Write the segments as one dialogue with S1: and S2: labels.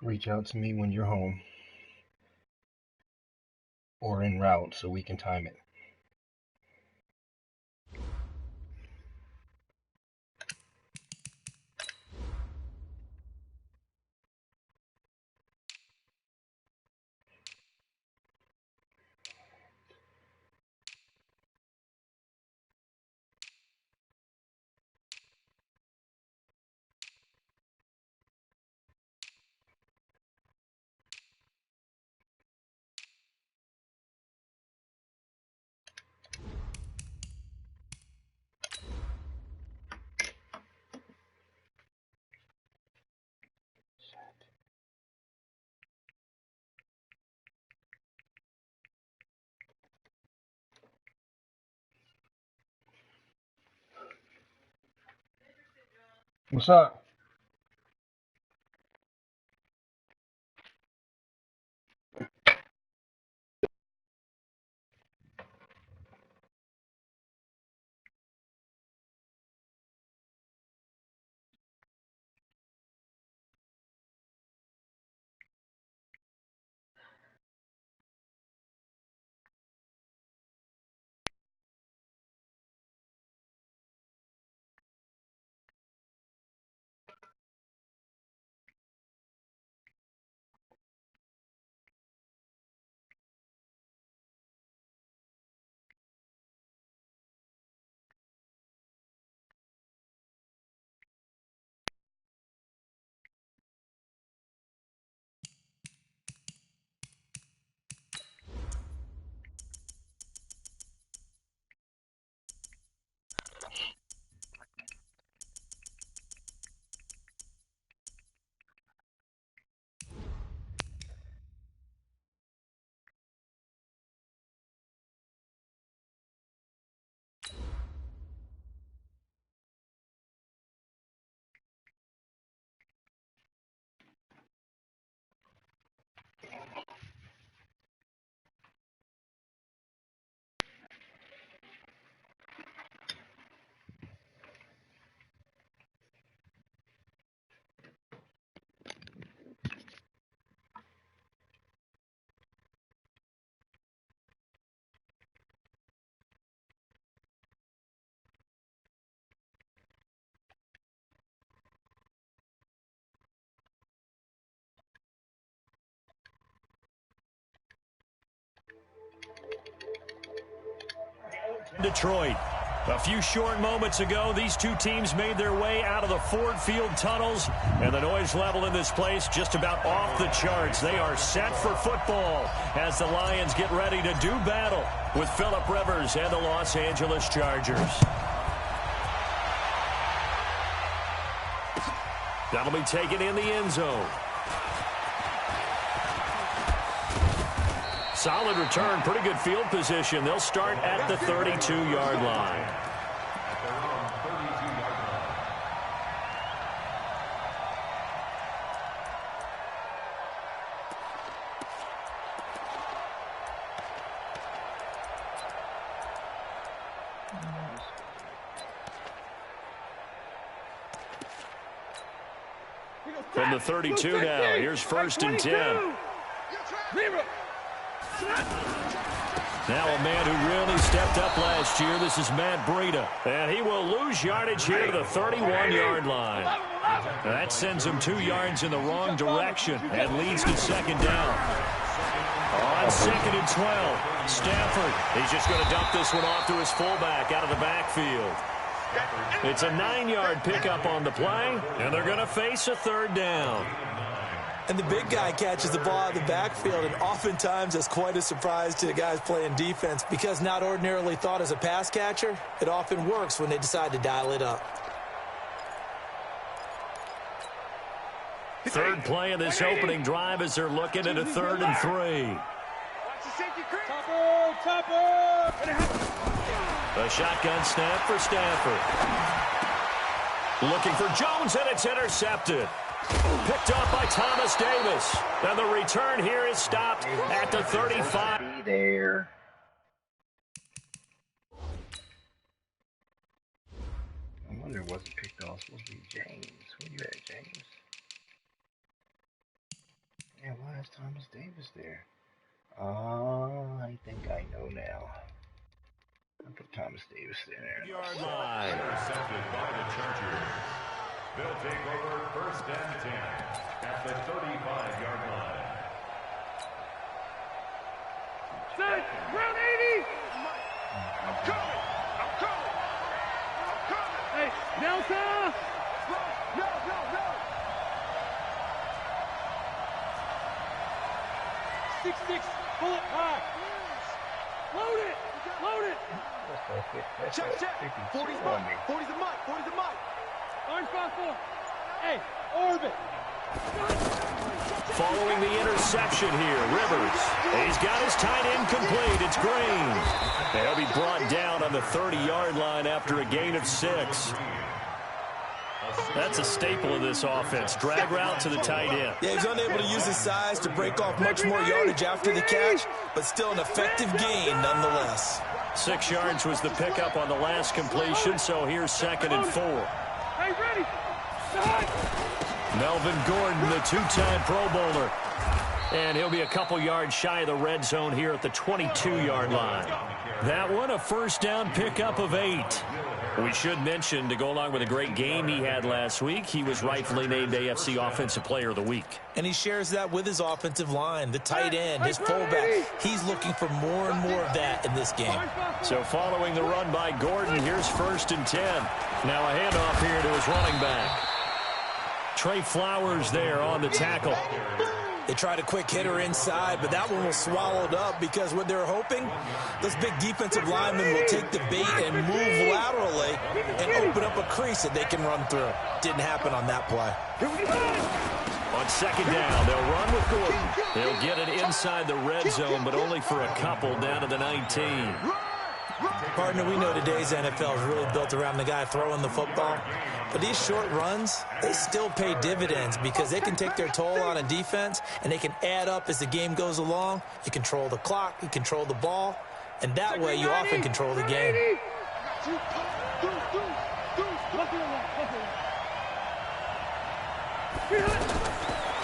S1: reach out to me when you're home or en route so we can time it. What's up?
S2: Detroit. A few short moments ago, these two teams made their way out of the Ford Field tunnels, and the noise level in this place just about off the charts. They are set for football as the Lions get ready to do battle with Phillip Rivers and the Los Angeles Chargers. That'll be taken in the end zone. Solid return, pretty good field position. They'll start at the 32-yard line. From the 32 now, here's 1st and 10. Now a man who really stepped up last year. This is Matt Breida. And he will lose yardage here to the 31-yard line. That sends him 2 yards in the wrong direction and leads to 2nd down. On 2nd and 12, Stafford. He's just going to dump this one off to his fullback out of the backfield. It's a 9-yard pickup on the play, and they're going to face a 3rd down.
S3: And the big guy catches the ball out of the backfield, and oftentimes that's quite a surprise to the guys playing defense because not ordinarily thought as a pass catcher, it often works when they decide to dial it up.
S2: 3rd play of this opening drive as they're looking at a 3rd and 3. A shotgun snap for Stafford. Looking for Jones, and it's intercepted. Picked up by Thomas Davis. And the return here is stopped at the 35.
S1: Be there. I wonder what's picked off. Supposed to be James. Where you at, James? Yeah, why is Thomas Davis there? I think I know now. I'll put Thomas Davis there.
S2: Yard line.
S4: Intercepted by the Chargers. They'll take over 1st and 10 at the 35-yard line.
S5: Set, round 80. I'm coming. Hey, Nelson. No. 6-6, bullet high. Load it. Check. 40's the mic. Orange 5-4. Hey, orbit.
S2: Following the interception here, Rivers. He's got his tight end complete. It's Green. They'll be brought down on the 30-yard line after a gain of 6. That's a staple of this offense. Drag route to the tight end.
S3: Yeah, he's unable to use his size to break off much more yardage after the catch, but still an effective gain nonetheless.
S2: 6 yards was the pickup on the last completion, so here's 2nd and 4.
S5: Hey, ready.
S2: Melvin Gordon, the 2-time Pro Bowler. And he'll be a couple yards shy of the red zone here at the 22-yard line. That one, a 1st down pickup of 8. We should mention, to go along with a great game he had last week, he was rightfully named AFC Offensive Player of the Week.
S3: And he shares that with his offensive line, the tight end, his fullback. He's looking for more and more of that in this game.
S2: So following the run by Gordon, here's 1st and 10. Now a handoff here to his running back. Trey Flowers there on the tackle.
S3: They tried a quick hitter inside, but that one was swallowed up because what they're hoping, those big defensive linemen will take the bait and move laterally and open up a crease that they can run through. Didn't happen on that play.
S2: On 2nd down, they'll run with Gordon. They'll get it inside the red zone, but only for a couple down to the 19.
S3: Partner, we know today's NFL is really built around the guy throwing the football. But these short runs, they still pay dividends because they can take their toll on a defense and they can add up as the game goes along. You control the clock, you control the ball, and that way you often control the game.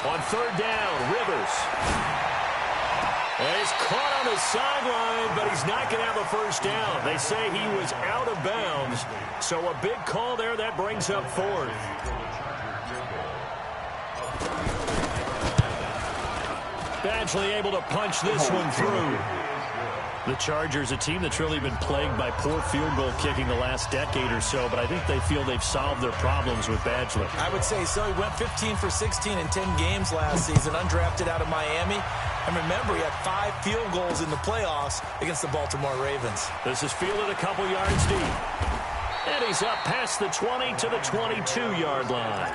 S2: On 3rd down, Rivers. And he's caught on the sideline, but he's not going to have a 1st down. They say he was out of bounds. So a big call there that brings up 4th. Badgley able to punch this one through. The Chargers, a team that's really been plagued by poor field goal kicking the last decade or so, but I think they feel they've solved their problems with Badgley.
S3: I would say so. He went 15 for 16 in 10 games last season, undrafted out of Miami. And remember, he had 5 field goals in the playoffs against the Baltimore Ravens.
S2: This is fielded a couple yards deep. And he's up past the 20 to the 22-yard line.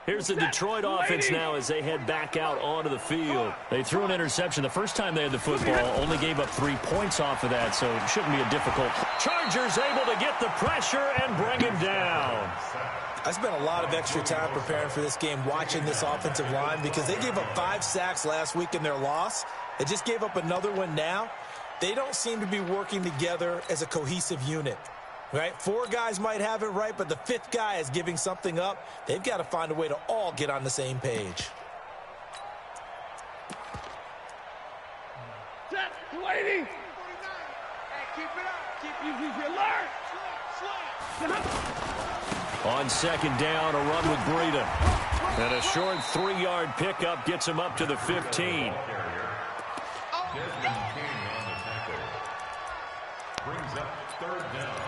S2: Here's the Detroit offense now as they head back out onto the field. They threw an interception the first time they had the football, only gave up 3 points off of that, so it shouldn't be a difficult. Chargers able to get the pressure and bring him down.
S3: I spent a lot of extra time preparing for this game watching this offensive line because they gave up 5 sacks last week in their loss. They just gave up another one now. They don't seem to be working together as a cohesive unit. Right? 4 guys might have it right, but the 5th guy is giving something up. They've got to find a way to all get on the same page.
S5: Set, 280. Hey, keep it up. Keep alert.
S2: On 2nd down, a run with Breida. And a short 3-yard pickup gets him up to the 15.
S4: Brings up 3rd down.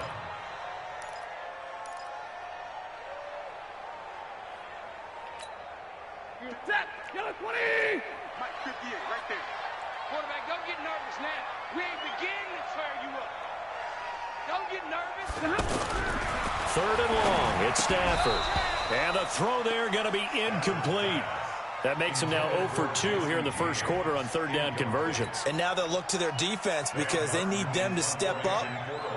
S5: Set, yellow 20. Mike 58, right there. Quarterback, don't get nervous now. We ain't beginning to tear you up. Don't get nervous.
S2: 3rd and long. It's Stafford. And the throw there going to be incomplete. That makes them now 0 for 2 here in the first quarter on 3rd down conversions.
S3: And now they'll look to their defense because they need them to step up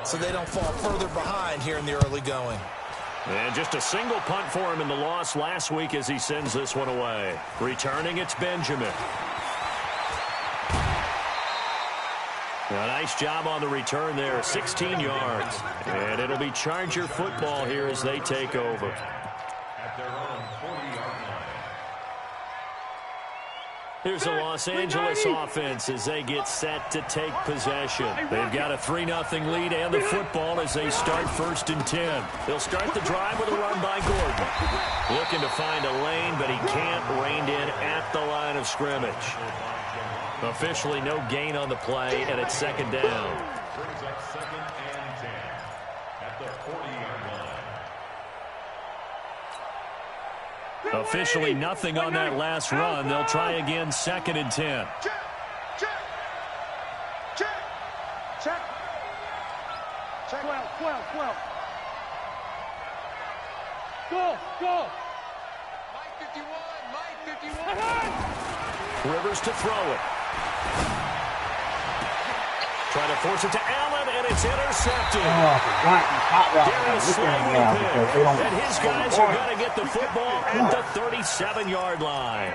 S3: so they don't fall further behind here in the early going.
S2: And just a single punt for him in the loss last week as he sends this one away. Returning, it's Benjamin. A nice job on the return there, 16 yards. And it'll be Charger football here as they take over.
S4: At their own 40-yard line.
S2: Here's the Los Angeles offense as they get set to take possession. They've got a 3-0 lead and the football as they start 1st and 10. They'll start the drive with a run by Gordon. Looking to find a lane, but he can't rein in at the line of scrimmage. Officially no gain on the play, and it's 2nd down.
S4: Brings up 2nd and 10 at the 40-yard line.
S2: Officially nothing on that last run. They'll try again 2nd and 10.
S5: Check. 12. Go. Mike 51.
S2: Rivers to throw it. Trying to force it to Allen, and it's intercepted. Darius Slay and his guys are going to get the football at the 37-yard line.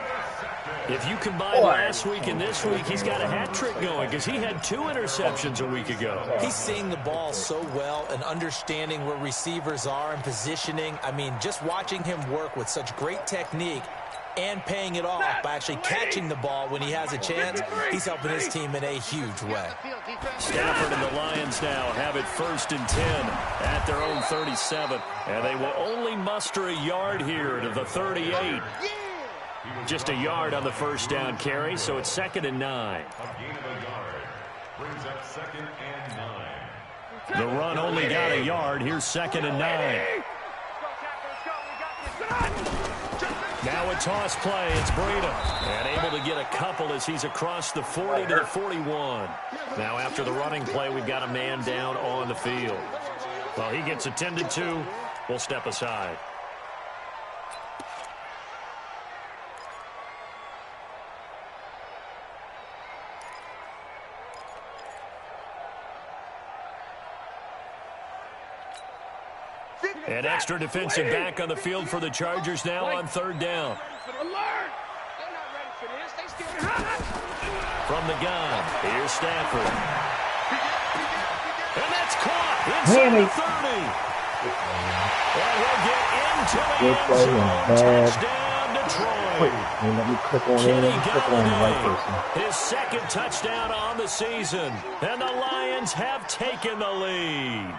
S2: If you combine last week and this week, he's got a hat trick going because he had 2 interceptions a week ago.
S3: He's seeing the ball so well and understanding where receivers are and positioning. I mean, just watching him work with such great technique and paying it off by actually catching the ball when he has a chance, he's helping his team in a huge way.
S2: Stafford and the Lions now have it 1st and 10 at their own 37, and they will only muster a yard here to the 38. Just a yard on the 1st down carry, so it's 2nd and 9.
S4: A gain of a yard brings up 2nd and 9.
S2: The run only got a yard. Here's 2nd and 9. Now a toss play. It's Breida. And able to get a couple as he's across the 40 to the 41. Now after the running play, we've got a man down on the field. Well, he gets attended to. We'll step aside. An extra defensive back on the field for the Chargers now on 3rd down. From the gun, here's Stafford. And that's caught inside the 30. And we'll get into the end zone. Touchdown, Detroit. Kenny Galladay, his 2nd touchdown on the season. And the Lions have taken the lead.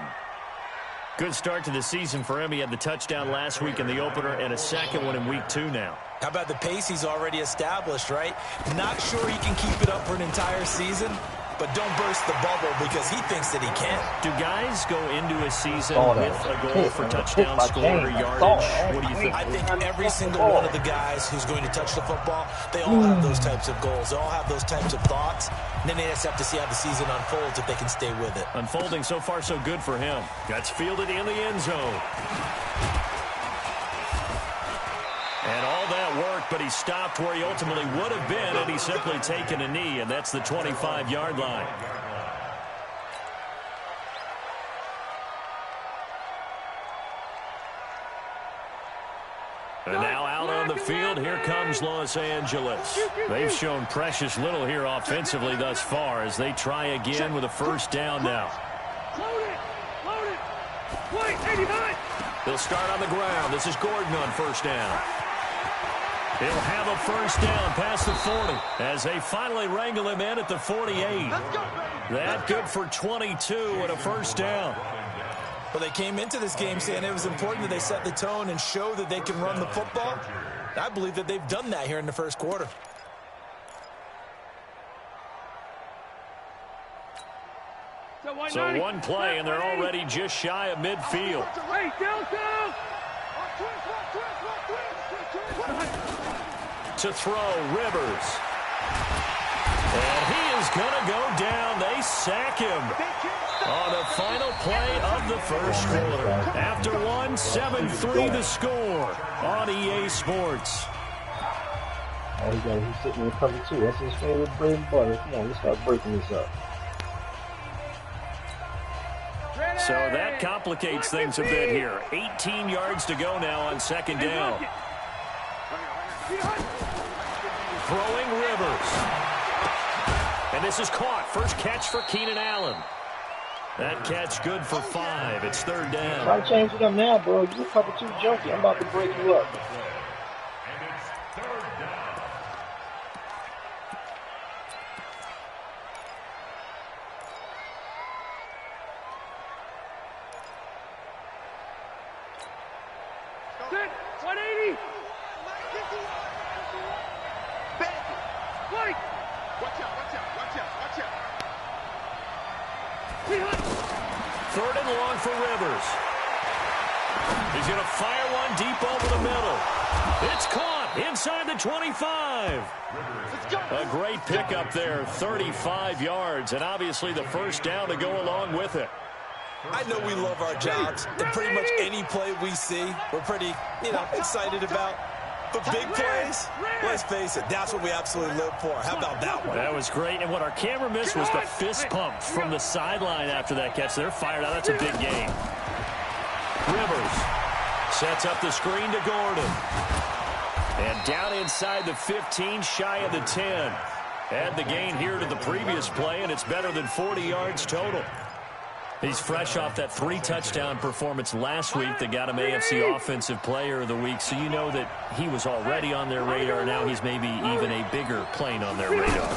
S2: Good start to the season for him. He had the touchdown last week in the opener and a 2nd one in week 2 now.
S3: How about the pace he's already established, right? Not sure he can keep it up for an entire season, but don't burst the bubble because he thinks that he can.
S2: Do guys go into a season with a goal for touchdown score or yardage? What do you think?
S3: I think every single one of the guys who's going to touch the football, they all have those types of goals. They all have those types of thoughts. And then they just have to see how the season unfolds if they can stay with it.
S2: Unfolding so far so good for him. Gets fielded in the end zone. And all that work, but he stopped where he ultimately would have been had he simply taken a knee, and that's the 25-yard line. And now out on the field, here comes Los Angeles. They've shown precious little here offensively thus far as they try again with a 1st down now.
S5: Load it. Wait, 89.
S2: They'll start on the ground. This is Gordon on 1st down. He'll have a 1st down past the 40 as they finally wrangle him in at the 48. That good for 22 and a 1st down.
S3: Well, they came into this game saying it was important that they set the tone and show that they can run the football. I believe that they've done that here in the 1st quarter.
S2: So one play, and they're already just shy of midfield. To throw, Rivers. And he is going to go down. They sack him on the final play of the 1st quarter. After 7-3 the score on EA Sports.
S1: Oh, he's sitting in cover 2. That's his favorite bread and butter. Come on, let's start breaking this up.
S2: So that complicates things a bit here. 18 yards to go now on second down. Throwing Rivers. And this is caught. First catch for Keenan Allen. That catch good for 5. It's third down.
S1: Try to change it up now, bro. You cover too junky. I'm about to break you up.
S4: And it's third down.
S5: Set. 180. Wait. Watch out, watch out, watch out, watch out.
S2: Third and long for Rivers. He's going to fire one deep over the middle. It's caught inside the 25. A great pickup there, 35 yards, and obviously the first down to go along with it.
S3: I know we love our jobs, and pretty much any play we see, we're pretty, excited about. But big plays, let's face it, that's what we absolutely live for. How about that one?
S2: That was great, and what our camera missed was the fist pump from the sideline after that catch. They're fired out. That's a big game. Rivers sets up the screen to Gordon. And down inside the 15, shy of the 10. Add the gain here to the previous play, and it's better than 40 yards total. He's fresh off that 3-touchdown performance last week that got him AFC Offensive Player of the Week, so you know that he was already on their radar. Now he's maybe even a bigger plane on their radar.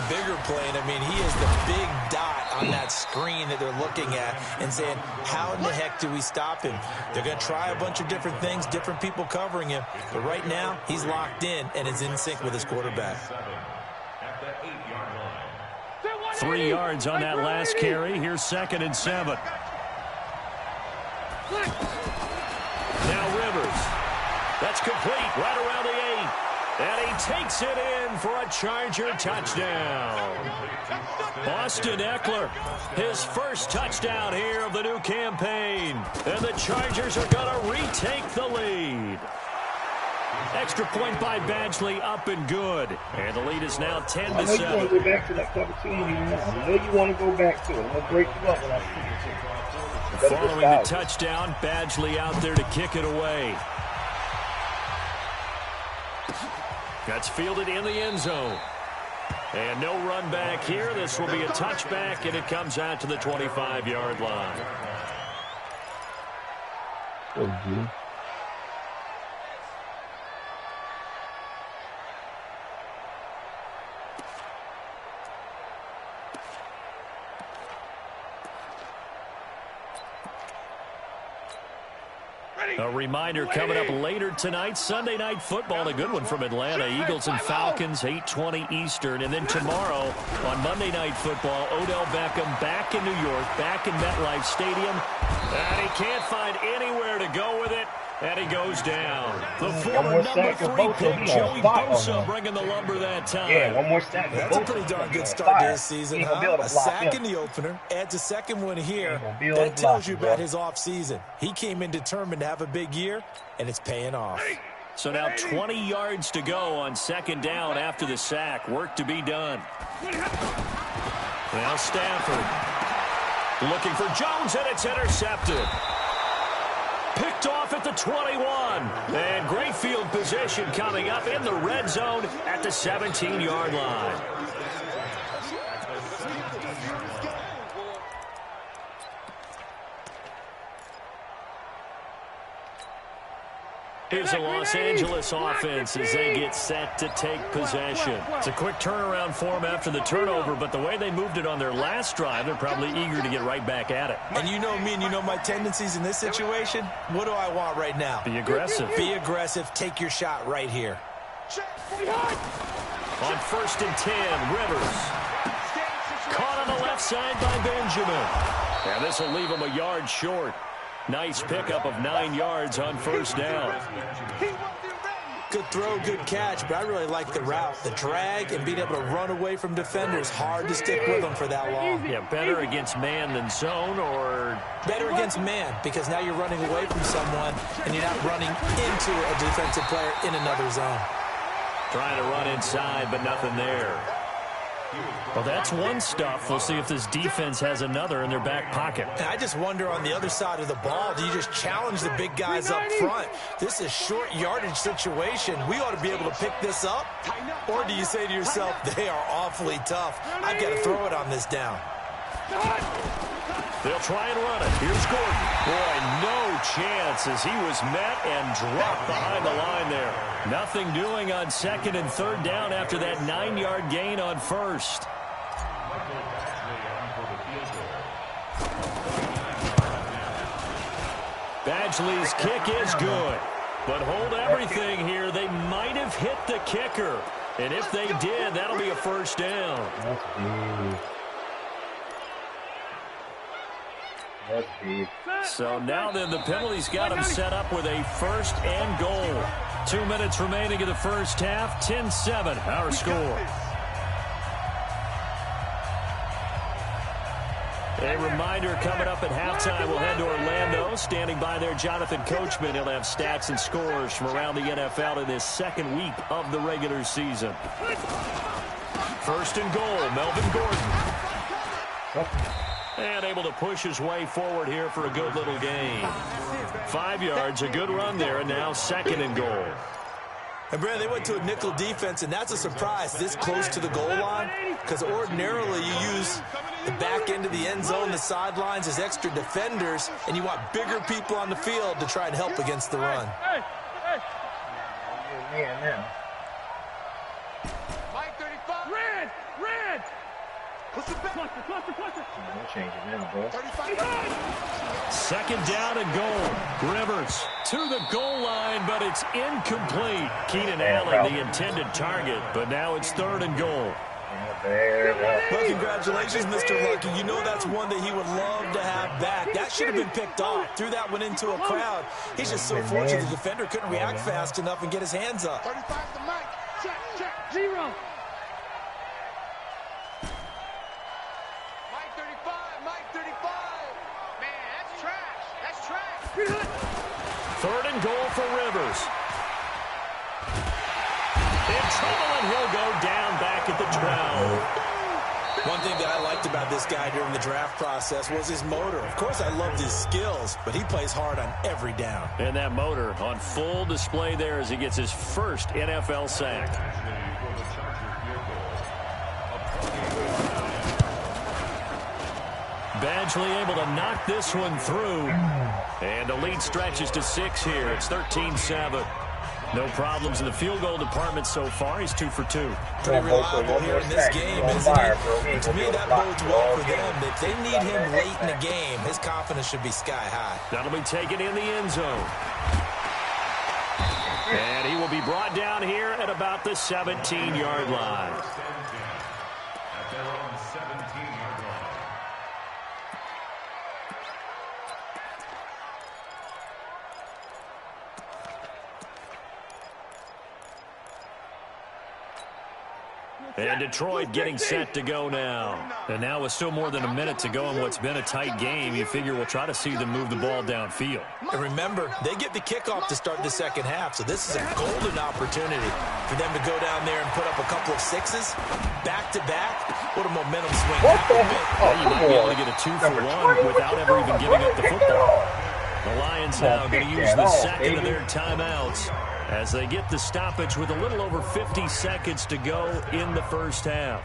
S3: Bigger plane. I mean, he is the big dot on that screen that they're looking at and saying, how in the heck do we stop him? They're going to try a bunch of different things, different people covering him, but right now he's locked in and is in sync with his quarterback.
S4: At the 8-yard line.
S2: 3 yards on that last carry. Here's 2nd and 7. Now Rivers. That's complete right around the 8. And he takes it in for a Charger touchdown. Austin Eckler, his first touchdown here of the new campaign. And the Chargers are going to retake the lead. Extra point by Badgley, up and good. And the lead is now 10-7.
S1: I know you want to go back to that cover 2. I know you want to go back to it. I'm going to break you up when I see you.
S2: Following the touchdown, Badgley out there to kick it away. That's fielded in the end zone. And no run back here. This will be a touchback, and it comes out to the 25-yard line.
S1: Okay.
S2: A reminder coming up later tonight, Sunday Night Football, a good one from Atlanta. Eagles and Falcons, 8:20 Eastern. And then tomorrow on Monday Night Football, Odell Beckham back in New York, back in MetLife Stadium. And he can't find anywhere to go with it. And he goes down. The former number 3 pick, Joey Bosa, bringing the lumber that time.
S1: Yeah, one more sack.
S3: That's a pretty darn good start to his season, huh? A sack in the opener, adds a second one here. That tells you about his offseason. He came in determined to have a big year, and it's paying off.
S2: So now 20 yards to go on second down after the sack. Work to be done. Now Stafford looking for Jones, and it's intercepted. Picked off at the 21. And great field position coming up in the red zone at the 17-yard line. Here's the Los Angeles offense as they get set to take possession. It's a quick turnaround for them after the turnover, but the way they moved it on their last drive, they're probably eager to get right back at it.
S3: And you know me and you know my tendencies in this situation. What do I want right now?
S2: Be aggressive.
S3: Be aggressive. Take your shot right here.
S2: On 1st and 10, Rivers. Caught on the left side by Benjamin. And this will leave him a yard short. Nice pickup of 9 yards on first down.
S3: Good throw, good catch, but I really like the route. The drag and being able to run away from defenders. Hard to stick with them for that long.
S2: Yeah, better against man than zone, or
S3: better against man, because now you're running away from someone and you're not running into a defensive player in another zone.
S2: Trying to run inside, but nothing there. Well, that's one stuff. We'll see if this defense has another in their back pocket.
S3: And I just wonder on the other side of the ball, do you just challenge the big guys up front? This is short yardage situation. We ought to be able to pick this up. Or do you say to yourself, they are awfully tough. I've got to throw it on this down.
S2: They'll try and run it. Here's Gordon. Boy, no chance as he was met and dropped behind the line there. Nothing doing on 2nd and 3rd down after that 9-yard gain on 1st. Badgley's kick is good. But hold everything here. They might have hit the kicker. And if they did, that'll be a 1st down.
S1: That's deep.
S2: So now then the penalty's got him set up with a 1st and goal. 2 minutes remaining in the first half. 10-7 our score. A reminder coming up at halftime, we'll head to Orlando. Standing by there, Jonathan Coachman. He'll have stats and scores from around the NFL in this 2nd week of the regular season. 1st and goal, Melvin Gordon. And able to push his way forward here for a good little gain. 5 yards, a good run there, and now 2nd and goal.
S3: And, Brad, they went to a nickel defense, and that's a surprise this close to the goal line, because ordinarily you use the back end of the end zone, the sidelines as extra defenders, and you want bigger people on the field to try and help against the run.
S5: Mike 35. Red!
S1: We'll change it now, bro.
S2: 2nd down and goal. Rivers to the goal line, but it's incomplete. Keenan Allen, the intended target, but now it's 3rd and goal.
S3: Well, congratulations, Mr. Lucky. You know that's one that he would love to have back. That should have been picked off. Threw that one into a crowd. He's just so fortunate the defender couldn't react fast enough and get his hands up.
S5: 35 to Mike. Check. 0. Mike 35. Man, that's trash.
S2: 3rd and goal for Rivers. In trouble, and he'll go down back at the 12.
S3: One thing that I liked about this guy during the draft process was his motor. Of course, I loved his skills, but he plays hard on every down.
S2: And that motor on full display there as he gets his first NFL sack. Badgley able to knock this one through. And the lead stretches to 6 here. It's 13-7. No problems in the field goal department so far. He's 2 for 2.
S3: Pretty reliable here in this game, isn't he? And to me, that bodes well for them. If they need him late in the game, his confidence should be sky high.
S2: That'll be taken in the end zone. And he will be brought down here at about the 17-yard line.
S4: At their own 17-yard line.
S2: And Detroit getting set to go now. And now with still more than a minute to go in what's been a tight game, you figure we'll try to see them move the ball downfield.
S3: And remember, they get the kickoff to start the second half, so this is a golden opportunity for them to go down there and put up a couple of 6s back-to-back. What a momentum swing.
S2: Well, you might be able to get a 2-for-1 without ever even giving up the football. The Lions now going to use the second of their timeouts as they get the stoppage with a little over 50 seconds to go in the first half.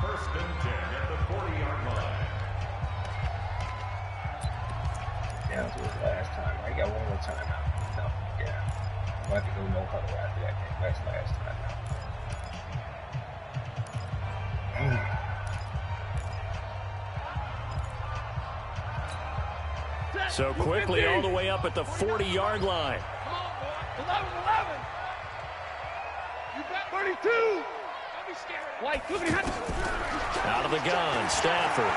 S4: 1st and 10 at the 40-yard line.
S1: Down to his last time. I got one more timeout. No, yeah. I'm about to go no huddle after that game. That's last timeout.
S2: So quickly all the way up at the 40-yard line.
S5: 11. You got 32. Don't be scared. White, look at him.
S2: Out of the gun, Stafford.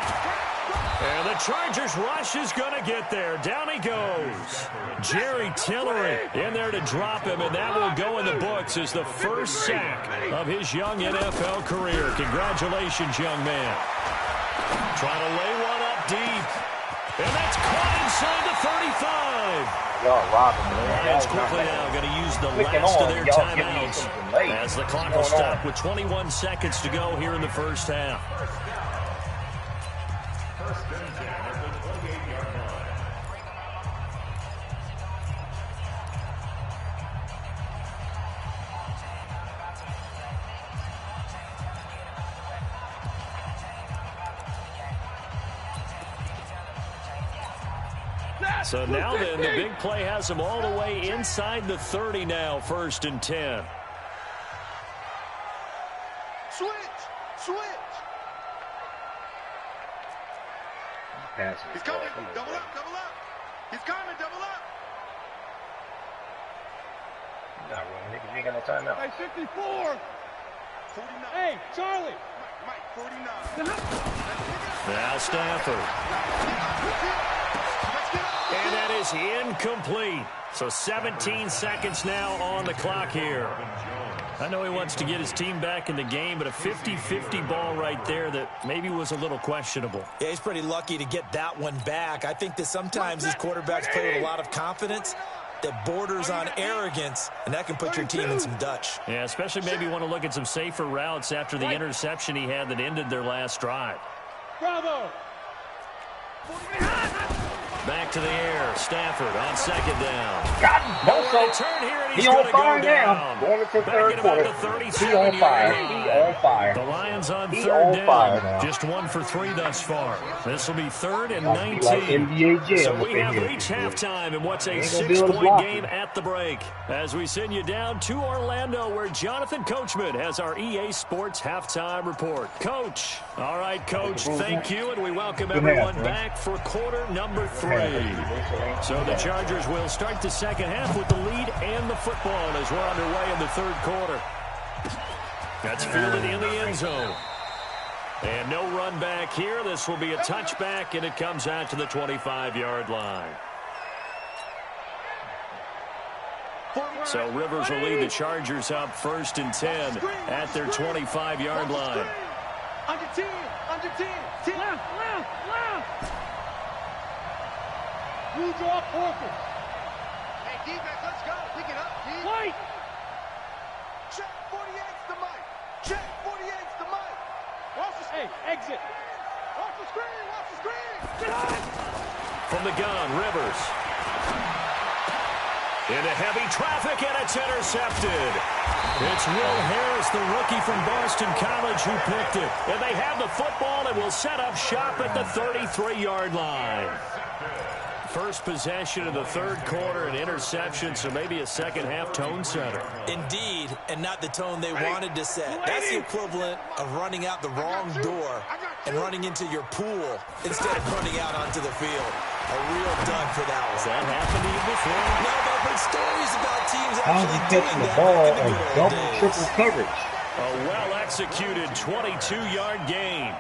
S2: And the Chargers rush is going to get there. Down he goes. Jerry Tillery in there to drop him, and that will go in the books as the first sack of his young NFL career. Congratulations, young man. Trying to lay one up deep. And that's caught inside the 35.
S1: Y'all robbing me.
S2: Lions quickly now going to use the last of their timeouts as the clock will stop with 21 seconds to go here in the first half.
S4: First and 10 at the 28-yard line.
S2: So now then, the big play has them all the way inside the 30 now, first and 10.
S5: Switch.
S1: He's
S5: coming. Double up. He's coming. Double up.
S1: Not running. Niggas ain't got no timeout.
S5: Hey, 54. 49. Hey, Charlie. Mike, 49.
S2: Now Stafford. And that is incomplete. So 17 seconds now on the clock here. I know he wants to get his team back in the game, but a 50-50 ball right there that maybe was a little questionable.
S3: Yeah, he's pretty lucky to get that one back. I think that sometimes these quarterbacks play with a lot of confidence that borders on arrogance, and that can put your team in some Dutch.
S2: Yeah, especially maybe want to look at some safer routes after the interception he had that ended their last drive.
S5: Bravo.
S2: Back to the air. Stafford on second down.
S1: Got him. Also, he on fire now. Going into the third quarter. He on fire. He on fire.
S2: The Lions on
S1: He
S2: third
S1: on fire
S2: down.
S1: now.
S2: Just 1 for 3 thus far. This will be 3rd and
S1: Must be
S2: 19.
S1: like NBA Jam
S2: So
S1: up
S2: we
S1: in
S2: have
S1: here.
S2: reached halftime in what's a
S1: Ain't gonna be able to
S2: 6-point
S1: block
S2: game
S1: him.
S2: at the break. As we send you down to Orlando, where Jonathan Coachman has our EA Sports halftime report. Coach. All right, Coach, thank you, and we welcome everyone back for quarter number 3. So the Chargers will start the second half with the lead and the football as we're underway in the third quarter. That's fielded in the end zone. And no run back here. This will be a touchback, and it comes out to the 25-yard line. So Rivers will lead the Chargers up 1st and 10 at their 25-yard line.
S5: Under 10. 10. Left. You draw focus. Hey, defense, let's go. Pick it up, D. White. Check 48's the mic. Check 48's the mic. Watch the screen. Hey, exit. Watch the screen. Get on.
S2: From the gun, Rivers. Into heavy traffic, and it's intercepted. It's Will Harris, the rookie from Boston College, who picked it. And they have the football and will set up shop at the 33-yard line. First possession of the third quarter, an interception, so maybe a second-half tone setter.
S3: Indeed, and not the tone they wanted to set. That's the equivalent of running out the wrong door and running into your pool instead of running out onto the field. A real dud for that one.
S2: Has that happened to you before?
S3: No, but I've heard stories about teams
S1: How's he
S3: actually
S1: catching
S3: doing
S1: the
S3: that
S1: ball
S3: back in the
S1: in
S3: good old
S1: double,
S3: days.
S1: triple coverage?
S2: A well-executed 22-yard gain.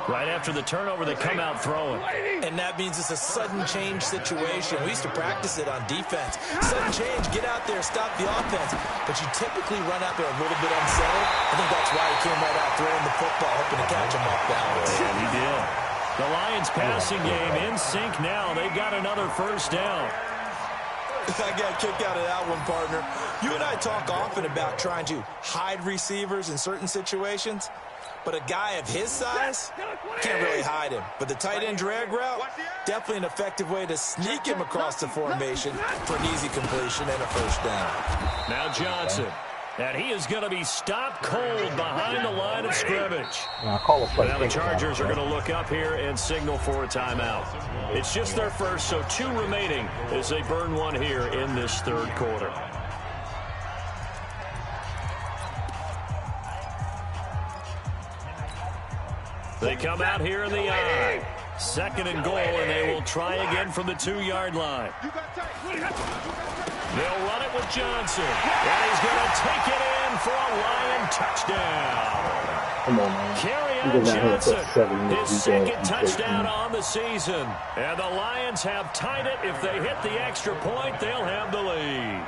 S2: Right after the turnover, they come out throwing.
S3: And that means it's a sudden change situation. We used to practice it on defense. Sudden change, get out there, stop the offense. But you typically run out there a little bit unsettled. I think that's why he came right out throwing the football, hoping to catch him off balance.
S2: And he did. The Lions passing game in sync now. They've got another first down.
S3: I got a kick out of that one, partner. You and I talk often about trying to hide receivers in certain situations. But a guy of his size, can't really hide him. But the tight end drag route, definitely an effective way to sneak him across the formation for an easy completion and a first down.
S2: Now Johnson. And he is going to be stopped cold behind the line of scrimmage. Now the Chargers are going to look up here and signal for a timeout. It's just their first, so 2 remaining as they burn one here in this third quarter. They come out here in the eye. 2nd and goal, and they will try again from the 2-yard line. They'll run it with Johnson. And he's going to take it in for a Lion touchdown.
S1: Come on, man.
S2: Kerryon Johnson, his 2nd touchdown on the season. And the Lions have tied it. If they hit the extra point, they'll have the lead.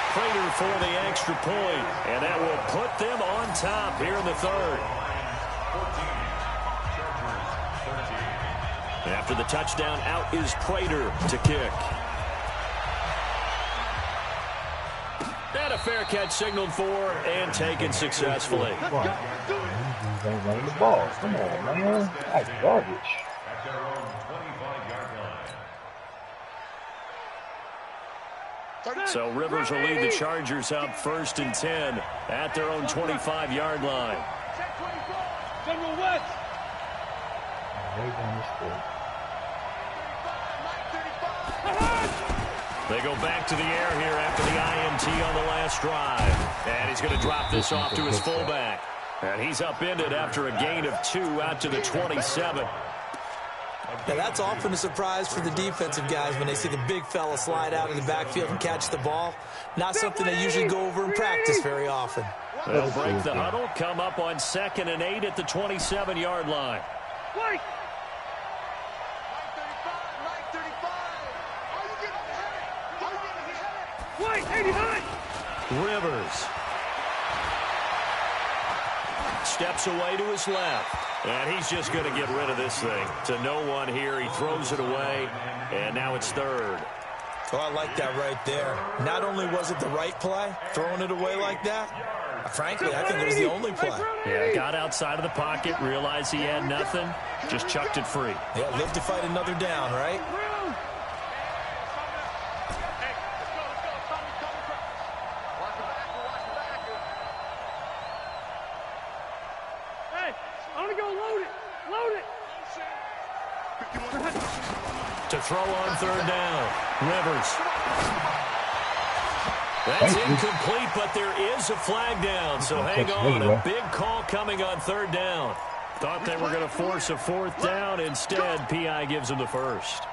S2: Prater for the extra point, and that will put them on top here in the third. After the touchdown, out is Prater to kick. And a fair catch signaled for and taken successfully.
S1: Ain't running the ball. Come on, man. That's garbage.
S4: At their own 25-yard line.
S2: So Rivers will lead the Chargers up 1st and 10 at their own 25-yard line.
S5: General West.
S1: Way down the street.
S2: They go back to the air here after the INT on the last drive. And he's going to drop this off to his fullback. And he's upended after a gain of 2 out to the 27.
S3: Now, that's often a surprise for the defensive guys when they see the big fella slide out of the backfield and catch the ball. Not something they usually go over in practice very often.
S2: They'll break the huddle, come up on 2nd and 8 at the 27-yard line.
S5: Wait. Wait, 89.
S2: Rivers steps away to his left. And he's just going to get rid of this thing. To no one here. He throws it away. And now it's 3rd.
S3: Oh, I like that right there. Not only was it the right play, throwing it away like that, frankly, I think it was the only play.
S2: Yeah, got outside of the pocket, realized he had nothing, just chucked it free.
S3: Yeah, live to fight another down, right?
S2: To throw on 3rd down. Rivers. That's incomplete, but there is a flag down. So hang on. A big call coming on 3rd down. Thought they were going to force a 4th down. Instead, P.I. gives them the 1st.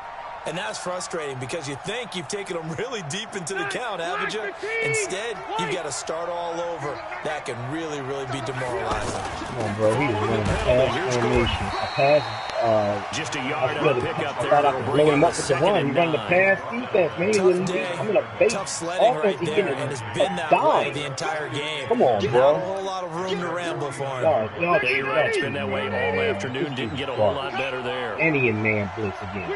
S3: And that's frustrating because you think you've taken them really deep into the count, haven't you? Instead, you've got to start all over. That can really, really be demoralizing.
S1: Come on, bro. He is running a pass formation. A pass,
S2: just a yard on a pickup there.
S1: I thought I could blow him up with the run. He run the pass defense, man. He wouldn't be. I'm in a base
S3: tough sledding right there, and it's been that way the entire game.
S1: Come on, bro.
S3: Not a whole lot of room to ramble for him.
S2: Yeah, you're right. It's been that way all afternoon. Didn't get a whole lot better there.
S1: And he in man blitz again.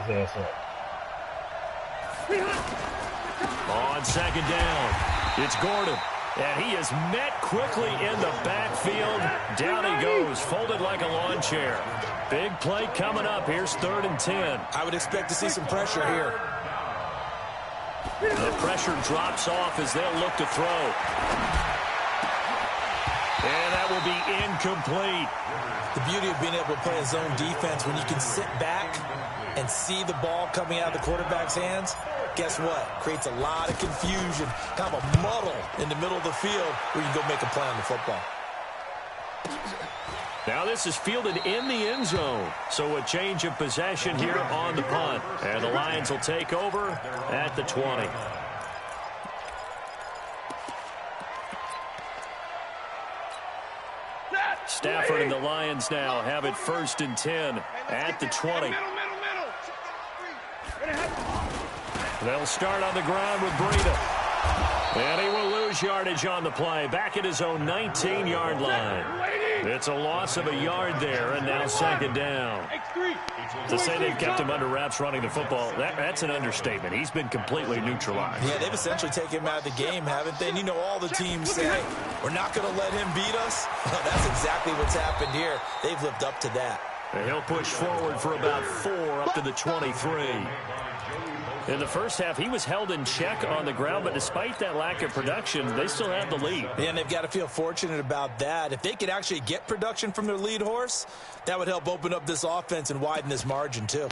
S1: His ass up.
S2: On 2nd down, it's Gordon. And he is met quickly in the backfield. Down he goes, folded like a lawn chair. Big play coming up. Here's 3rd and 10.
S3: I would expect to see some pressure here.
S2: The pressure drops off as they'll look to throw. And that will be incomplete.
S3: The beauty of being able to play a zone defense when you can sit back and see the ball coming out of the quarterback's hands, guess what? Creates a lot of confusion, kind of a muddle in the middle of the field where you can go make a play on the football.
S2: Now this is fielded in the end zone. So a change of possession here on the punt. And the Lions will take over at the 20. Stafford and the Lions now have it 1st and 10 at the 20. They'll start on the ground with Breida. And he will lose yardage on the play. Back at his own 19-yard line. It's a loss of a yard there, and now 2nd down. To say they've kept him under wraps running the football, that's an understatement. He's been completely neutralized.
S3: Yeah, they've essentially taken him out of the game, haven't they? And you know all the teams say, we're not going to let him beat us. That's exactly what's happened here. They've lived up to that.
S2: And he'll push forward for about 4 up to the 23. In the first half, he was held in check on the ground, but despite that lack of production, they still have the lead.
S3: Yeah, and they've got to feel fortunate about that. If they could actually get production from their lead horse, that would help open up this offense and widen this margin, too.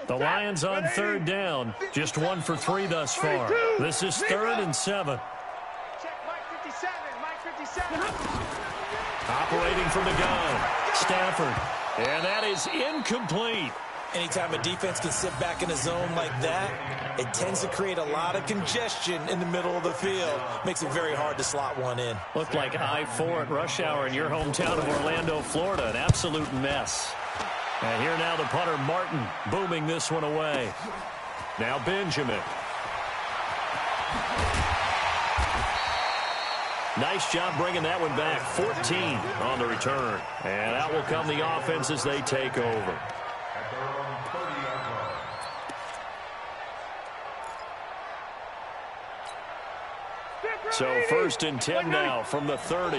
S2: The Lions on 3rd down, just 1 for 3 thus far. This is 3rd and 7.
S5: Check Mike 57, Mike 57.
S2: Operating from the gun, Stafford. And that is incomplete.
S3: Anytime a defense can sit back in a zone like that, it tends to create a lot of congestion in the middle of the field. Makes it very hard to slot one in.
S2: Looked like I-4 at rush hour in your hometown of Orlando, Florida. An absolute mess. And here now the punter, Martin, booming this one away. Now Benjamin. Nice job bringing that one back. 14 on the return. And out will come the offense as they take over. So 1st and 10 now from the 30.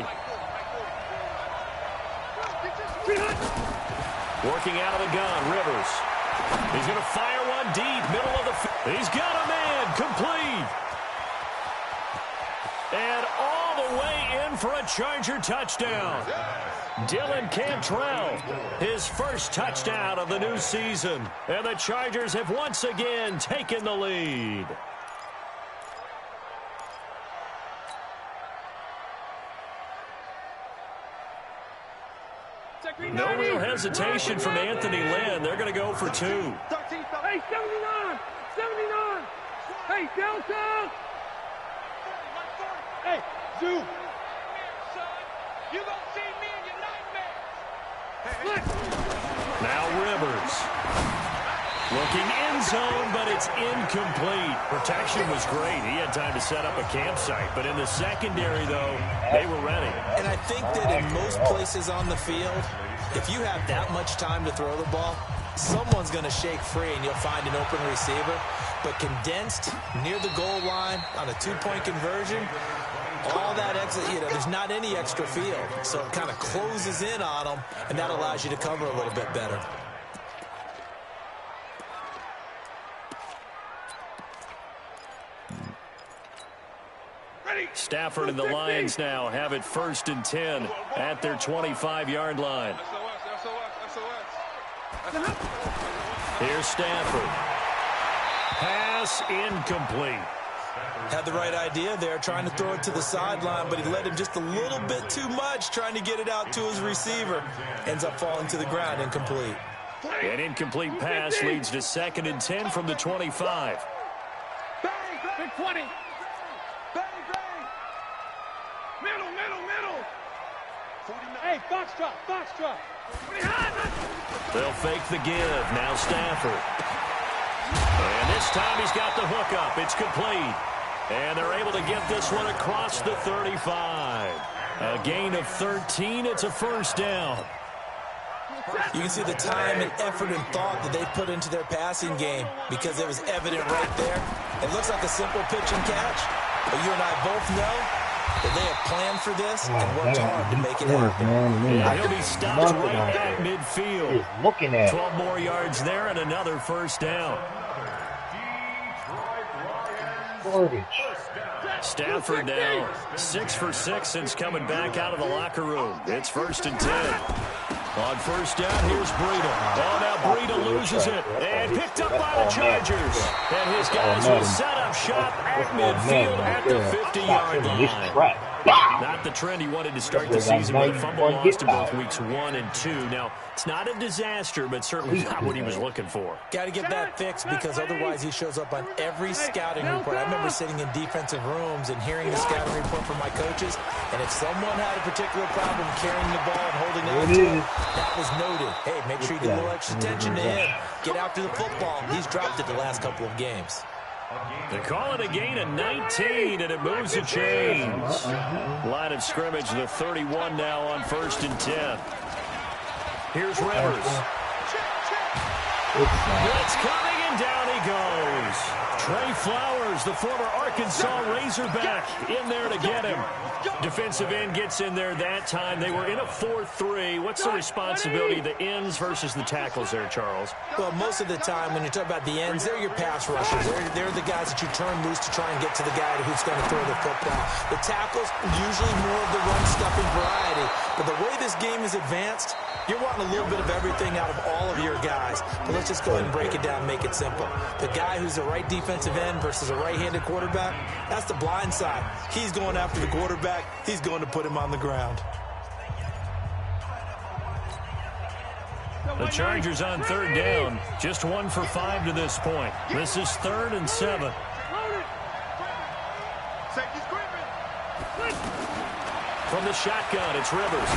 S2: Working out of the gun, Rivers. He's going to fire one deep, middle of the field. He's got a man, complete. And all the way in for a Charger touchdown. Dylan Cantrell, his first touchdown of the new season. And the Chargers have once again taken the lead. No real hesitation from Anthony Lynn. They're going to go for 2.
S5: Hey, 79! 79! Hey, Delta! Hey, Zoo! You gonna see me in your nightmares.
S2: Now Rivers. Looking end zone, but it's incomplete. Protection was great. He had time to set up a campsite. But in the secondary, though, they were ready.
S3: And I think that in most places on the field, if you have that much time to throw the ball, someone's going to shake free and you'll find an open receiver. But condensed near the goal line on a 2-point conversion, all that extra, there's not any extra field. So it kind of closes in on them, and that allows you to cover a little bit better.
S2: Stafford and the Lions now have it 1st and 10 at their 25-yard line. Here's Stafford. Pass incomplete.
S3: Had the right idea there, trying to throw it to the sideline, but he led him just a little bit too much, trying to get it out to his receiver. Ends up falling to the ground, incomplete.
S2: An incomplete pass leads to 2nd and 10 from the 25.
S5: Big 20. Middle. Hey, box drop.
S2: They'll fake the give. Now Stafford. And this time he's got the hook up. It's complete. And they're able to get this one across the 35. A gain of 13. It's a 1st down.
S3: You can see the time and effort and thought that they put into their passing game because it was evident right there. It looks like a simple pitch and catch, but you and I both know that they have planned for this and worked hard to make it happen.
S2: Yeah, he'll be stopped right at midfield.
S1: Looking at
S2: 12 more yards there and another 1st down. Stafford now 6 for 6 since coming back out of the locker room. It's 1st and 10. On 1st down, here's Breida. Oh, now Breida loses it. And picked up by the Chargers. And his guys will set up shop at midfield at the 50-yard line. Not the trend he wanted to start the season with a fumble lost in both weeks 1 and 2. Now, it's not a disaster, but certainly not what he was looking for.
S3: Got to get that fixed because otherwise he shows up on every scouting report. I remember sitting in defensive rooms and hearing the scouting report from my coaches, and if someone had a particular problem carrying the ball and holding on to it, that was noted. Hey, make sure you get a little extra attention to him. Get after the football. He's dropped it the last couple of games.
S2: They call it a gain of 19, and it moves the chains. Line of scrimmage, the 31 now on 1st and 10. Here's Rivers. Blitz coming, and down he goes. Trey Flowers, the former Arkansas Razorback, in there to get him. Defensive end gets in there that time. They were in a 4-3. What's the responsibility of the ends versus the tackles there, Charles?
S3: Well, most of the time when you talk about the ends, they're your pass rushers. They're the guys that you turn loose to try and get to the guy who's going to throw the football. The tackles, usually more of the run-stuffing variety. But the way this game is advanced, you're wanting a little bit of everything out of all of your guys. But let's just go ahead and break it down and make it simple. The guy who's the right defensive end versus a right-handed quarterback, that's the blind side. He's going after the quarterback. He's going to put him on the ground.
S2: The Chargers on 3rd down. Just 1 for 5 to this point. This is 3rd and 7. From the shotgun, it's Rivers.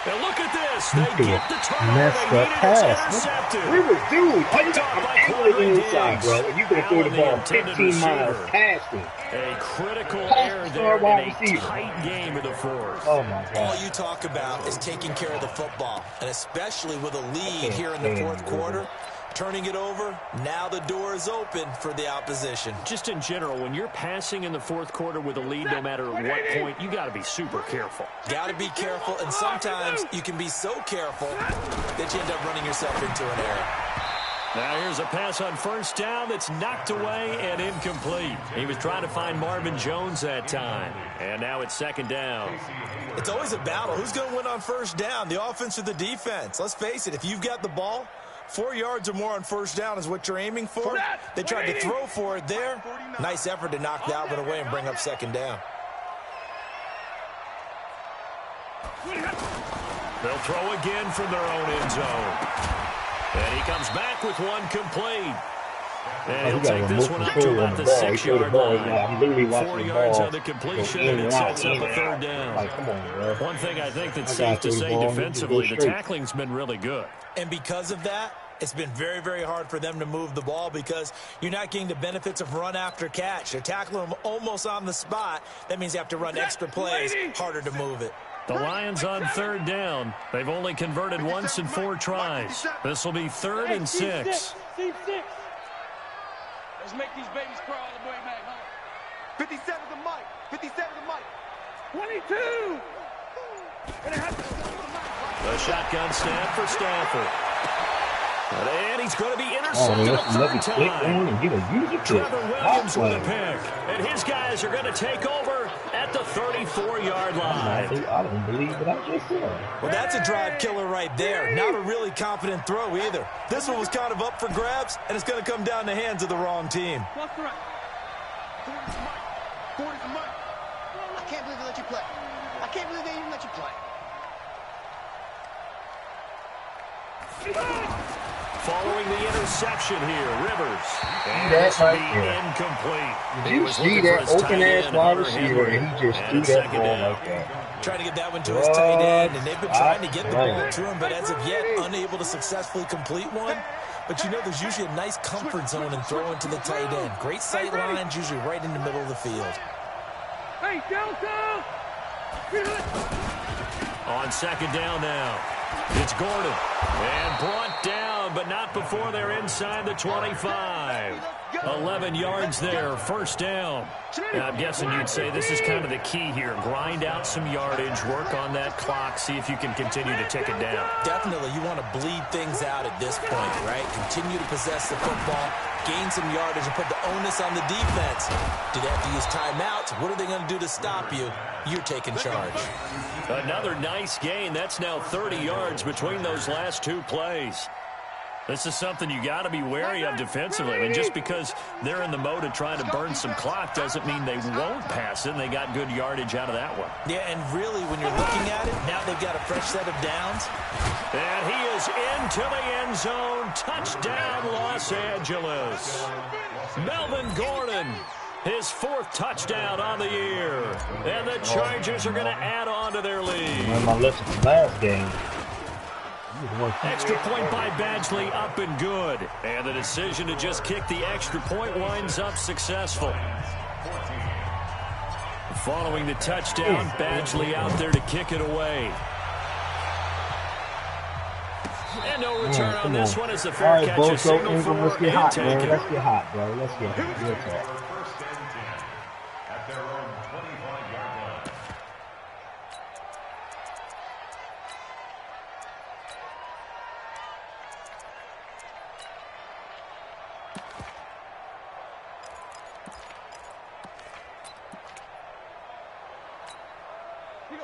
S2: And look at this. They get the turnover they needed. It's intercepted.
S1: Rivers, dude, I'm angling inside, bro. And you gonna throw the ball 15 miles past
S2: A critical error there in a tight game of the fourth.
S1: Oh, my God.
S3: All you talk about is taking care of the football, and especially with a lead here in the fourth quarter. Turning it over, now the door is open for the opposition.
S2: Just in general, when you're passing in the fourth quarter with a lead, no matter what point, you got to be super careful.
S3: Got to be careful, and sometimes you can be so careful that you end up running yourself into an error.
S2: Now here's a pass on first down that's knocked away and incomplete. He was trying to find Marvin Jones that time. And now it's second down.
S3: It's always a battle. Who's going to win on first down, the offense or the defense? Let's face it, if you've got the ball, 4 yards or more on first down is what you're aiming for. They tried to throw for it there. Nice effort to knock that one away and bring up second down.
S2: They'll throw again from their own end zone. And he comes back with one complete. And he'll take this one up to about the 6-yard line. 4 yards on the completion, and it sets up a third down. One thing I think that's safe to say defensively, the tackling's been really good.
S3: And because of that, it's been very, very hard for them to move the ball because you're not getting the benefits of run after catch. They're tackling them almost on the spot. That means you have to run extra plays, harder to move it.
S2: The Lions on third down. They've only converted once in 4 tries. This will be 3rd and 6.
S5: Let's make these babies crawl all the way back home. 57 to Mike. 57 to Mike. 22.
S2: The shotgun snap for Stafford. And he's going to be intercepted a third time. Trevor Williams with a pick. And his guys are going to take over at the 34-yard line.
S1: I don't believe what I just said.
S3: Well, that's a drive killer right there. Not a really confident throw either. This one was kind of up for grabs, and it's going to come down the hands of the wrong team.
S5: What's right? 40 to Mike. I can't believe they let you play. I can't believe they even let you play.
S2: Following the interception here, Rivers. And this will be incomplete.
S1: Did you see that open-ass wide receiver, and he just threw that ball like that?
S3: Trying to get that one to his tight end, and they've been trying to get the ball to him, but as of yet, unable to successfully complete one. But you know, there's usually a nice comfort zone in throwing to the tight end. Great sight lines, usually right in the middle of the field.
S5: Hey, Delta!
S2: On second down now. It's Gordon. And brought down, but not before they're inside the 25. 11 yards there, first down. And I'm guessing you'd say this is kind of the key here. Grind out some yardage, work on that clock, see if you can continue to tick it down.
S3: Definitely, you want to bleed things out at this point, right? Continue to possess the football, gain some yardage, and put the onus on the defense. Do they have to use timeouts? What are they going to do to stop you? You're taking charge.
S2: Another nice gain. That's now 30 yards between those last 2 plays. This is something you got to be wary of defensively. I mean, just because they're in the mode of trying to burn some clock doesn't mean they won't pass it, and they got good yardage out of that one.
S3: Yeah, and really, when you're looking at it, now they've got a fresh set of downs.
S2: And he is into the end zone. Touchdown, Los Angeles. Melvin Gordon, his 4th touchdown on the year. And the Chargers are going to add on to their lead.
S1: I listened to last game.
S2: Extra point by Badgley, up and good. And the decision to just kick the extra point winds up successful. Following the touchdown, Badgley out there to kick it away. And no return on this one as the fair catch is signaled for
S1: let's get hot, man. Let's get hot, bro. Let's get hot. Real talk.
S4: At their own 25-yard line.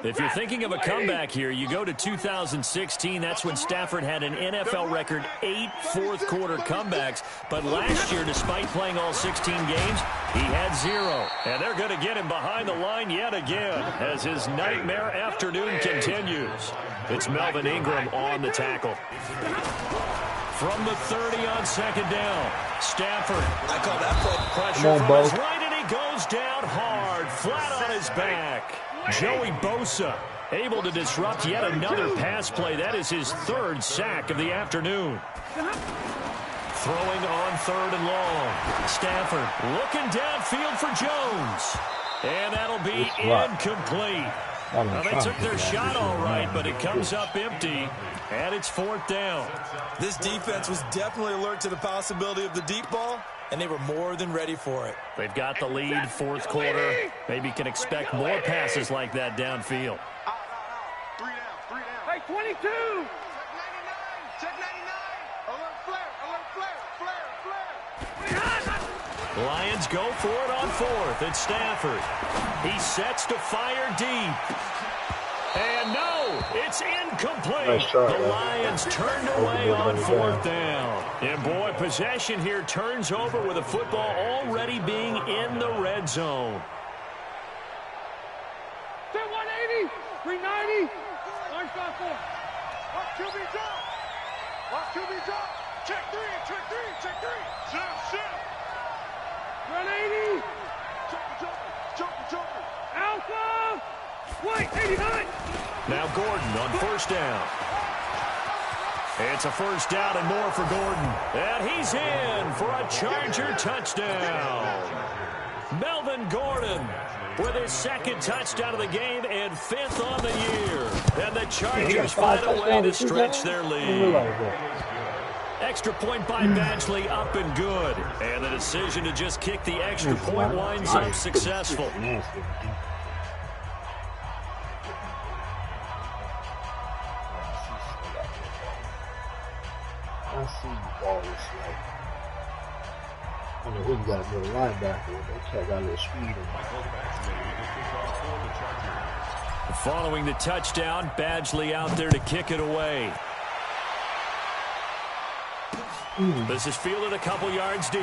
S2: If you're thinking of a comeback here, you go to 2016. That's when Stafford had an NFL record 8 fourth-quarter comebacks. But last year, despite playing all 16 games, he had 0. And they're going to get him behind the line yet again as his nightmare afternoon continues. It's Melvin Ingram on the tackle. From the 30 on second down, Stafford.
S3: I call that play.
S2: Pressure from his right, and he goes down hard, flat on his back. Joey Bosa able to disrupt yet another pass play. That is his 3rd sack of the afternoon. throwing on 3rd and long. Stafford looking downfield for Jones. And that'll be incomplete. Well, they took their shot all right, but it comes up empty, and it's 4th down.
S3: This defense was definitely alert to the possibility of the deep ball, and they were more than ready for it.
S2: They've got the lead, 4th quarter. Maybe can expect more passes like that downfield.
S5: 3 down. Hey, 22! Check 99! Check 99! Alert flare!
S2: Lions go for it on 4th. It's Stafford. He sets to fire deep. And no, it's incomplete.
S1: Nice try,
S2: the Lions turned away on 4th down. And boy, possession here turns over with the football already being in the red zone.
S5: 180, 390. Nice shot for. Watch QB drop. Watch QB drop. Check 3. Shift. 180. Jumper. Alpha. Wait, 89.
S2: Now Gordon on 1st down. It's a 1st down and more for Gordon. And he's in for a Charger touchdown. Melvin Gordon with his 2nd touchdown of the game and 5th on the year. And the Chargers find a way to stretch their lead. Extra point by Badgley up and good. And the decision to just kick the extra point winds up successful.
S1: I see the ball is like, I don't know who got a middle linebacker, but that cat got a little speed in him.
S2: Following the touchdown, Badgley out there to kick it away. This is fielded a couple yards deep.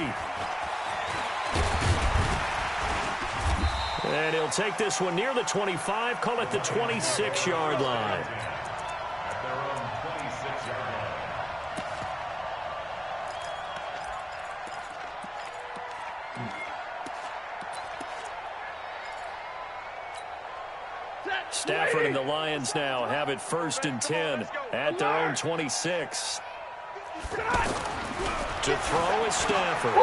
S2: And he'll take this one near the 25, call it the 26-yard line.
S4: At their own 26-yard line.
S2: Stafford and the Lions now have it 1st and 10 at their own 26. To throw is Stafford.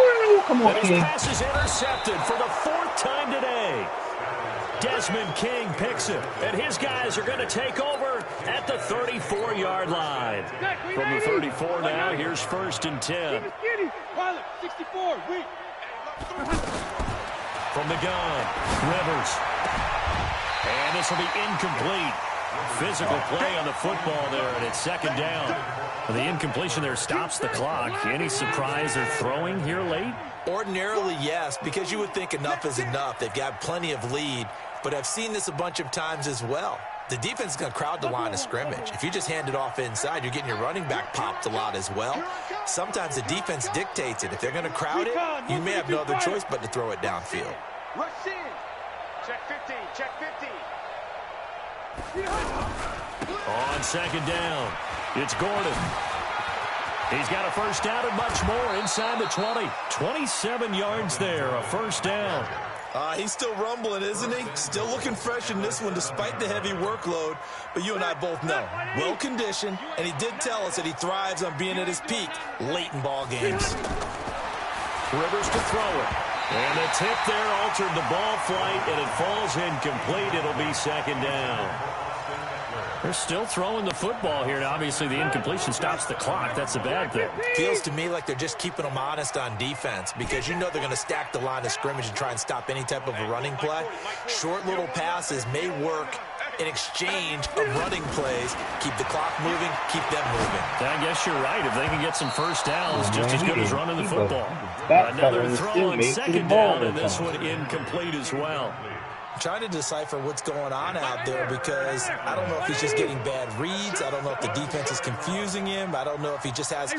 S1: Come on,
S2: and his pass is intercepted for the 4th time today. Desmond King picks it, and his guys are going to take over at the 34-yard line. From the 34 now, here's 1st and 10. From the gun, Rivers. And this will be incomplete. Physical play on the football there, and it's 2nd down. The incompletion there stops the clock. Any surprise they're throwing here late?
S3: Ordinarily, yes, because you would think enough is enough. They've got plenty of lead, but I've seen this a bunch of times as well. The defense is going to crowd the line of scrimmage. If you just hand it off inside, you're getting your running back popped a lot as well. Sometimes the defense dictates it. If they're going to crowd it, you may have no other choice but to throw it downfield.
S5: Rush in. Check 15.
S2: On 2nd down, it's Gordon. He's got a 1st down and much more inside the 20. 27 yards there, a 1st down.
S3: He's still rumbling, isn't he? Still looking fresh in this one despite the heavy workload. But you and I both know, well-conditioned, and he did tell us that he thrives on being at his peak late in ball games.
S2: Rivers to throw it. And the tip there altered the ball flight, and it falls incomplete. It'll be 2nd down. They're still throwing the football here, and obviously the incompletion stops the clock. That's a bad thing.
S3: Feels to me like they're just keeping them honest on defense because you know they're going to stack the line of scrimmage and try and stop any type of a running play. Short little passes may work in exchange of running plays. Keep the clock moving, keep them moving.
S2: I guess you're right. If they can get some 1st downs, just as good as running the football. Another throw on 2nd down, and this one incomplete as well.
S3: I'm trying to decipher what's going on out there because I don't know if he's just getting bad reads. I don't know if the defense is confusing him. I don't know if he just has,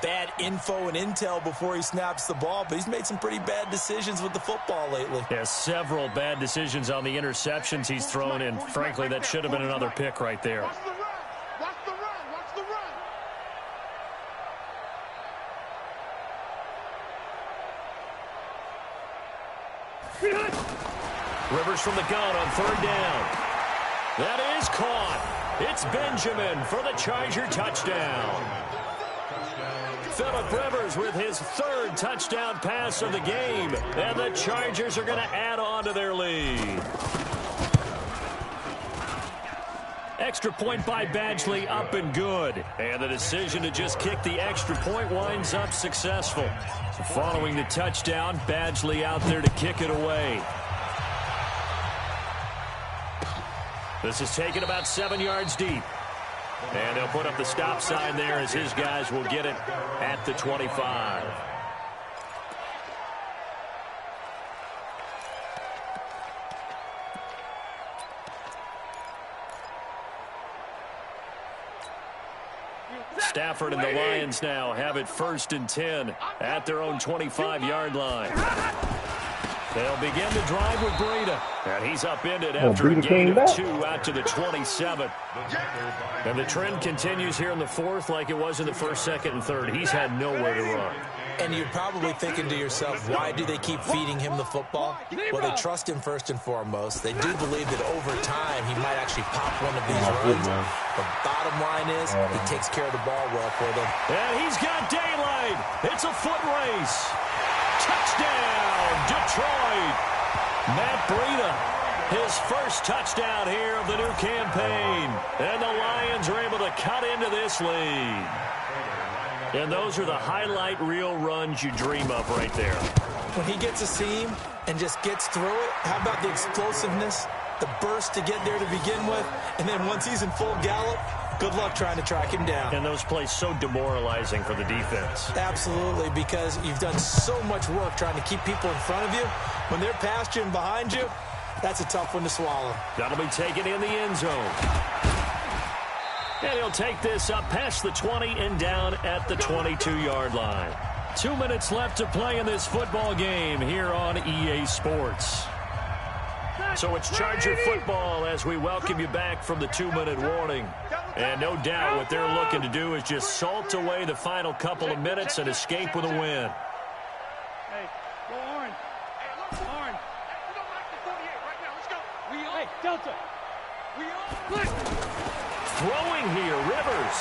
S3: bad info and intel before he snaps the ball. But he's made some pretty bad decisions with the football lately.
S2: Yeah, several bad decisions on the interceptions he's thrown, and frankly, that should have been another pick right there.
S5: Watch the run.
S2: Rivers from the gun on 3rd down. That is caught. It's Benjamin for the Charger touchdown. Phillip Rivers with his third touchdown pass of the game. And the Chargers are going to add on to their lead. Extra point by Badgley, up and good. And the decision to just kick the extra point winds up successful. So following the touchdown, Badgley out there to kick it away. This is taken about 7 yards deep. And they'll put up the stop sign there as his guys will get it at the 25. Stafford and the Lions now have it 1st and 10 at their own 25-yard line. They'll begin the drive with Breida. And he's upended after a gain of 2 out to the 27. And the trend continues here in the 4th like it was in the 1st, 2nd, and 3rd. He's had nowhere to run.
S3: And you're probably thinking to yourself, why do they keep feeding him the football? Well, they trust him first and foremost. They do believe that over time he might actually pop one of these runs. The bottom line is he takes care of the ball well for them.
S2: And he's got daylight. It's a foot race. Touchdown, Detroit. Matt Breida, his first touchdown here of the new campaign. And the Lions are able to cut into this lead. And those are the highlight reel runs you dream of right there.
S3: When he gets a seam and just gets through it, how about the explosiveness, the burst to get there to begin with, and then once he's in full gallop, good luck trying to track him down.
S2: And those plays so demoralizing for the defense.
S3: Absolutely, because you've done so much work trying to keep people in front of you. When they're past you and behind you, that's a tough one to swallow.
S2: That'll be taken in the end zone. And he'll take this up past the 20 and down at the 22-yard line. 2 minutes left to play in this football game here on EA Sports. So it's Charger football as we welcome you back from the 2-minute warning. And no doubt what they're looking to do is just salt away the final couple of minutes and escape with a win.
S5: Hey, go Orange. Hey, look, Orange. We don't like the 48 right now. Let's go. We all. Hey, Delta. We all.
S2: Throwing here, Rivers.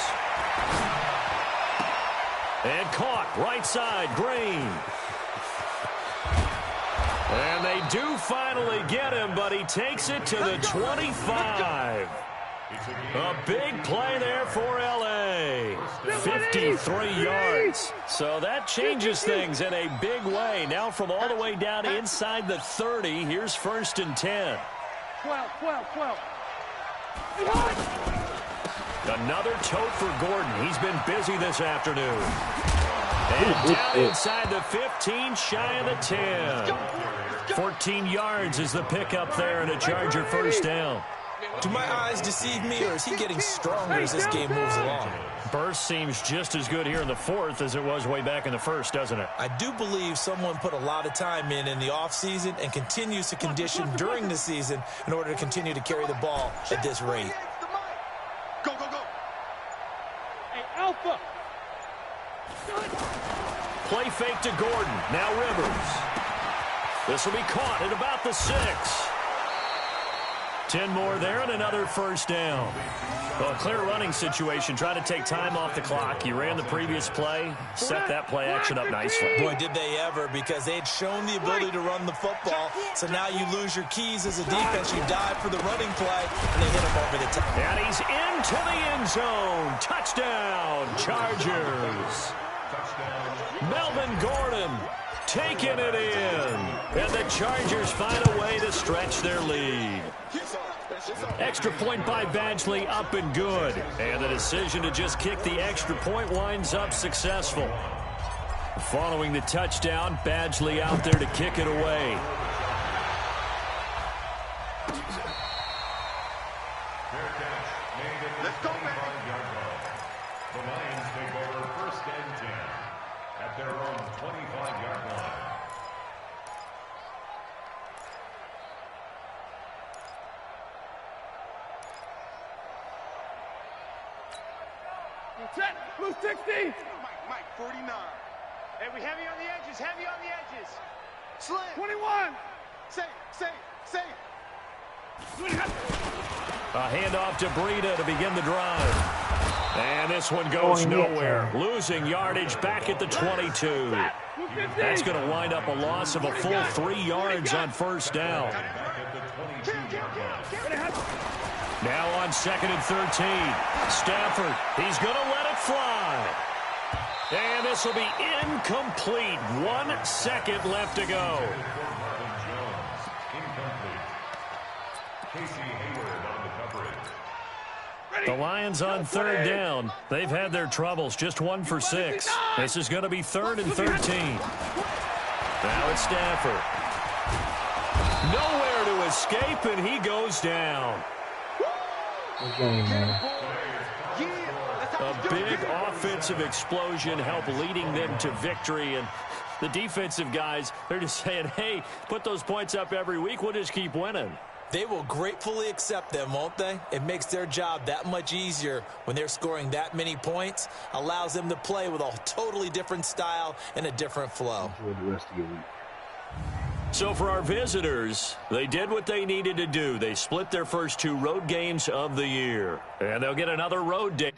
S2: And caught, right side, Green. And they do finally get him, but he takes it to the 25. A big play there for L.A. 53 yards. So that changes things in a big way. Now from all the way down inside the 30, here's 1st and 10.
S5: 12.
S2: Another tote for Gordon. He's been busy this afternoon. And down inside the 15, shy of the 10. 14 yards is the pickup there and a Charger 1st down.
S3: Do my eyes deceive me, or is he getting stronger as this game moves along?
S2: Burst seems just as good here in the 4th as it was way back in the 1st, doesn't it?
S3: I do believe someone put a lot of time in the offseason and continues to condition during the season in order to continue to carry the ball at this rate.
S5: Go. Hey, Alpha.
S2: Play fake to Gordon. Now Rivers. This will be caught at about the 6. 10 more there and another 1st down. Well, a clear running situation. Trying to take time off the clock. You ran the previous play, set that play action up nicely.
S3: Boy, did they ever, because they had shown the ability to run the football. So now you lose your keys as a defense. You dive for the running play, and they hit him over the top.
S2: And he's into the end zone. Touchdown, Chargers. Melvin Gordon taking it in. And the Chargers find a way to stretch their lead. Extra point by Badgley, up and good. And the decision to just kick the extra point winds up successful. Following the touchdown, Badgley out there to kick it away.
S5: Let's go, man.
S4: The Lions take over 1st and 10 at their own 25-yard line.
S5: Set. Who's 60? Mike, 49. Hey, we heavy on the edges. Slam. 21. Say.
S2: A handoff to Breida to begin the drive. And this one goes nowhere. Losing yardage back at the 22. That's going to wind up a loss of a full 3 yards on first down. Now on 2nd and 13. Stafford, he's going to let it fly. And this will be incomplete. 1 second left to go. The Lions on 3rd down. They've had their troubles, just 1 for 6. This is going to be 3rd and 13. Now it's Stafford. Nowhere to escape, and he goes down. A big offensive explosion helped leading them to victory, and the defensive guys, they're just saying, hey, put those points up every week, we'll just keep winning.
S3: They will gratefully accept them, won't they? It makes their job that much easier when they're scoring that many points. Allows them to play with a totally different style and a different flow.
S1: Enjoy the rest of your week.
S2: So for our visitors, they did what they needed to do. They split their first 2 road games of the year. And they'll get another road day.